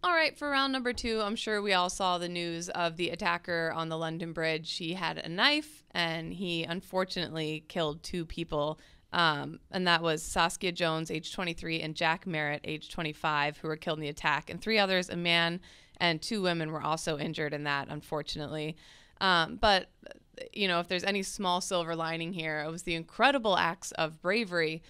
All right, for round number 2, I'm sure we all saw the news of the attacker on the London Bridge. He had a knife, and he unfortunately killed 2 people. And that was Saskia Jones, age 23, and Jack Merritt, age 25, who were killed in the attack. And 3 others, a man and 2 women, were also injured in that, unfortunately. But, you know, if there's any small silver lining here, it was the incredible acts of bravery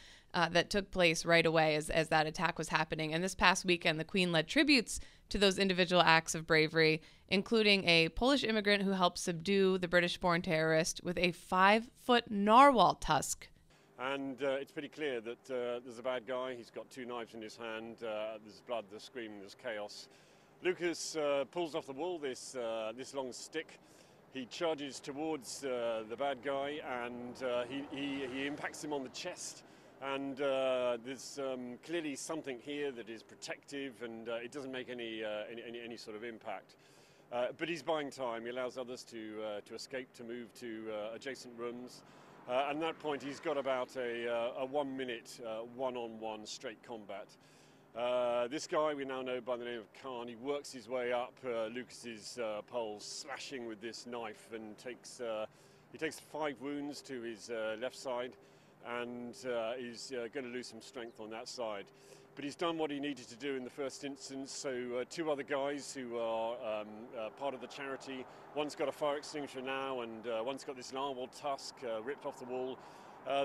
that took place right away as that attack was happening. And this past weekend, the Queen led tributes to those individual acts of bravery, including a Polish immigrant who helped subdue the British-born terrorist with a 5-foot narwhal tusk. And it's pretty clear that there's a bad guy. He's got 2 knives in his hand. There's blood, there's screaming, there's chaos. Lucas pulls off the wall this long stick. He charges towards the bad guy, and he impacts him on the chest. And there's clearly something here that is protective, and it doesn't make any sort of impact. But he's buying time. He allows others to escape, to move to adjacent rooms. And at that point, he's got about a 1-minute one-on-one straight combat. This guy we now know by the name of Khan. He works his way up Lucas's poles, slashing with this knife, and he takes 5 wounds to his left side, and he's going to lose some strength on that side. But he's done what he needed to do in the first instance. So 2 other guys who are part of the charity. One's got a fire extinguisher now, and one's got this narwhal tusk ripped off the wall.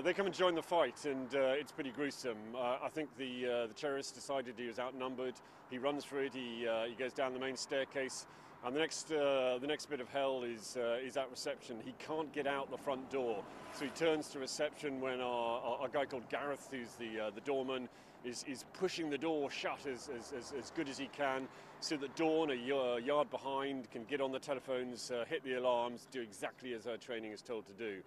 They come and join the fight, and it's pretty gruesome. I think the terrorist decided he was outnumbered. He runs for it. He goes down the main staircase. And the next bit of hell is at reception. He can't get out the front door, so he turns to reception when our guy called Gareth, who's the doorman, is pushing the door shut as good as he can, so that Dawn, a yard behind, can get on the telephones, hit the alarms, do exactly as her training is told to do.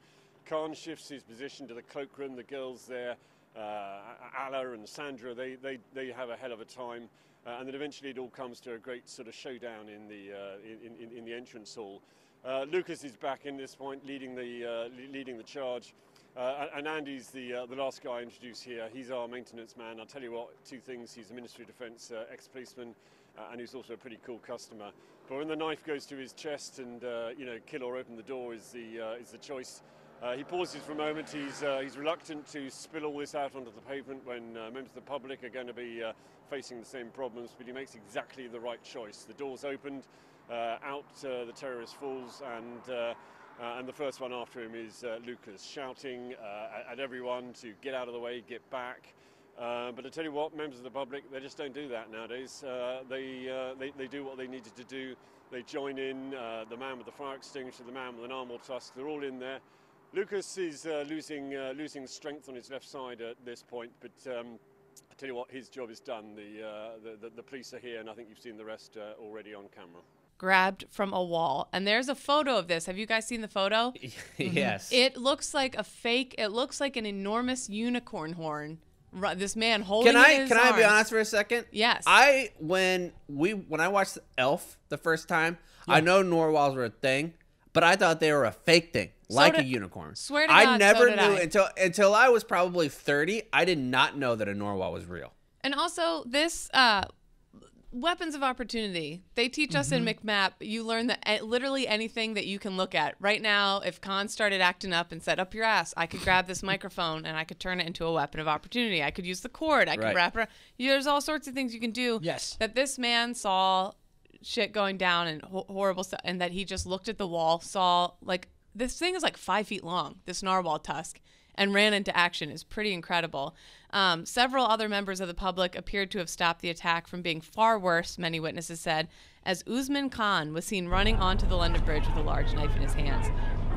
Khan shifts his position to the cloakroom. The girls there, Alla and Sandra, they have a hell of a time. And then eventually it all comes to a great sort of showdown in the entrance hall. Lucas is back in this point, leading the charge, and Andy's the last guy introduced here. He's our maintenance man. I'll tell you what, 2 things: he's a Ministry of Defence ex-policeman, and he's also a pretty cool customer. But when the knife goes to his chest, and kill or open the door is the choice. He pauses for a moment. He's reluctant to spill all this out onto the pavement when members of the public are going to be facing the same problems, but he makes exactly the right choice. The door's opened, out the terrorist falls, and the first one after him is Lucas, shouting at everyone to get out of the way, get back. But I tell you what, members of the public, they just don't do that nowadays. They do what they needed to do. They join in. The man with the fire extinguisher, the man with the narwhal tusk, they're all in there. Lucas is losing strength on his left side at this point, but I tell you what, his job is done. The police are here, and I think you've seen the rest already on camera. Grabbed from a wall. And there's a photo of this. Have you guys seen the photo? Yes. It looks like a fake, it looks like an enormous unicorn horn. This man holding Can it in his I be arms. honest for a second? Yes. When I watched Elf the first time, I know narwhals were a thing, but I thought they were a fake thing, like a unicorn. Swear to I God, never so did knew I. until I was probably 30. I did not know that a narwhal was real. And also this weapons of opportunity. They teach us in McMap, you learn that literally anything that you can look at. Right now, if Khan started acting up and said, up your ass, I could grab this microphone and I could turn it into a weapon of opportunity. I could use the cord. I could wrap it around. There's all sorts of things you can do. Yes. That this man saw shit going down and horrible stuff, and that he just looked at the wall, saw, like, this thing is like 5 feet long, this narwhal tusk, and ran into action is pretty incredible. Several other members of the public appeared to have stopped the attack from being far worse, many witnesses said, as Usman Khan was seen running onto the London Bridge with a large knife in his hands.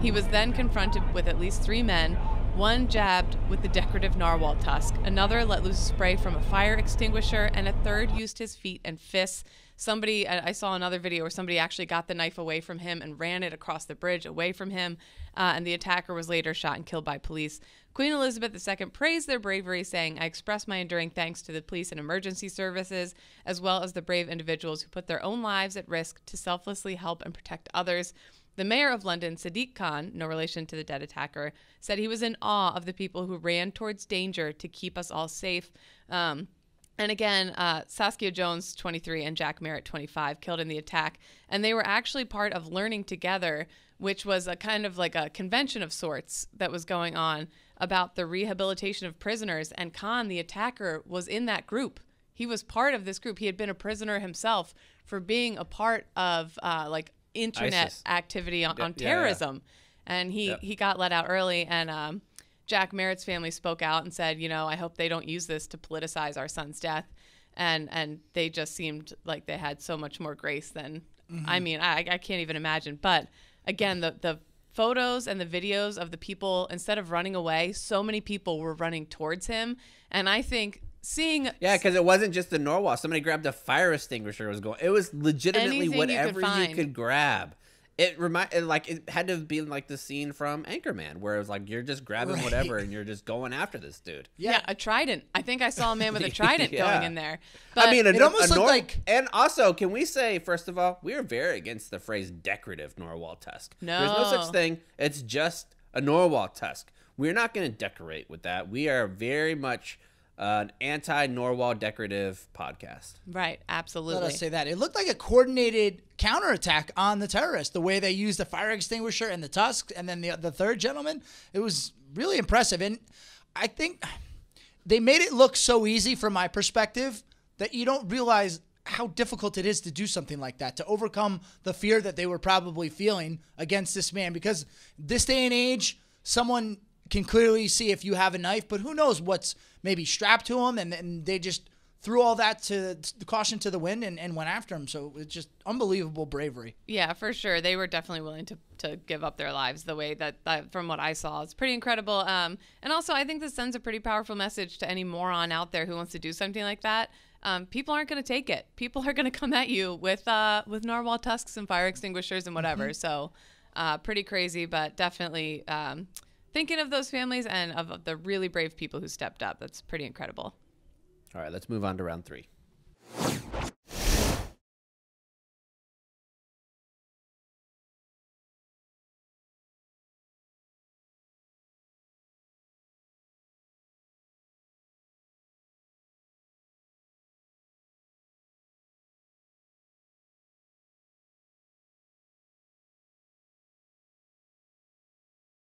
He was then confronted with at least 3 men. One jabbed with the decorative narwhal tusk, another let loose spray from a fire extinguisher, and a third used his feet and fists. I saw another video where somebody actually got the knife away from him and ran it across the bridge away from him, and the attacker was later shot and killed by police. Queen Elizabeth II praised their bravery, saying, "I express my enduring thanks to the police and emergency services, as well as the brave individuals who put their own lives at risk to selflessly help and protect others." The mayor of London, Sadiq Khan, no relation to the dead attacker, said he was in awe of the people who ran towards danger to keep us all safe. And again, Saskia Jones, 23, and Jack Merritt, 25, killed in the attack. And they were actually part of Learning Together, which was a kind of like a convention of sorts that was going on about the rehabilitation of prisoners. And Khan, the attacker, was in that group. He was part of this group. He had been a prisoner himself for being a part of like internet ISIS. activity on terrorism. And he got let out early. And Jack Merritt's family spoke out and said, I hope they don't use this to politicize our son's death. And they just seemed like they had so much more grace than, I mean, I can't even imagine. But again, the photos and the videos of the people, instead of running away, so many people were running towards him. And I think seeing... Yeah, because it wasn't just the Norwal. Somebody grabbed a fire extinguisher. It was legitimately Anything whatever you could grab. It had to be like the scene from Anchorman, where it was like you're just grabbing whatever and you're just going after this dude. Yeah, a trident. I think I saw a man with a trident going in there. I mean, it almost looked like... And also, can we say, first of all, we are very against the phrase decorative Norwal tusk. No. There's no such thing. It's just a Norwal tusk. We're not going to decorate with that. We are very much an anti-Norwal decorative podcast. Right, absolutely. Let us say that. It looked like a coordinated counterattack on the terrorists, the way they used the fire extinguisher and the tusk, and then the third gentleman. It was really impressive. And I think they made it look so easy from my perspective that you don't realize how difficult it is to do something like that, to overcome the fear that they were probably feeling against this man. Because this day and age, someone can clearly see if you have a knife, but who knows what's maybe strapped to him, and they just threw all that to the caution to the wind and went after him. So it's just unbelievable bravery. Yeah, for sure. They were definitely willing to give up their lives the way that from what I saw. It's pretty incredible. And also, I think this sends a pretty powerful message to any moron out there who wants to do something like that. People aren't going to take it. People are going to come at you with narwhal tusks and fire extinguishers and whatever. So pretty crazy, but definitely thinking of those families and of the really brave people who stepped up. That's pretty incredible. All right, let's move on to round 3.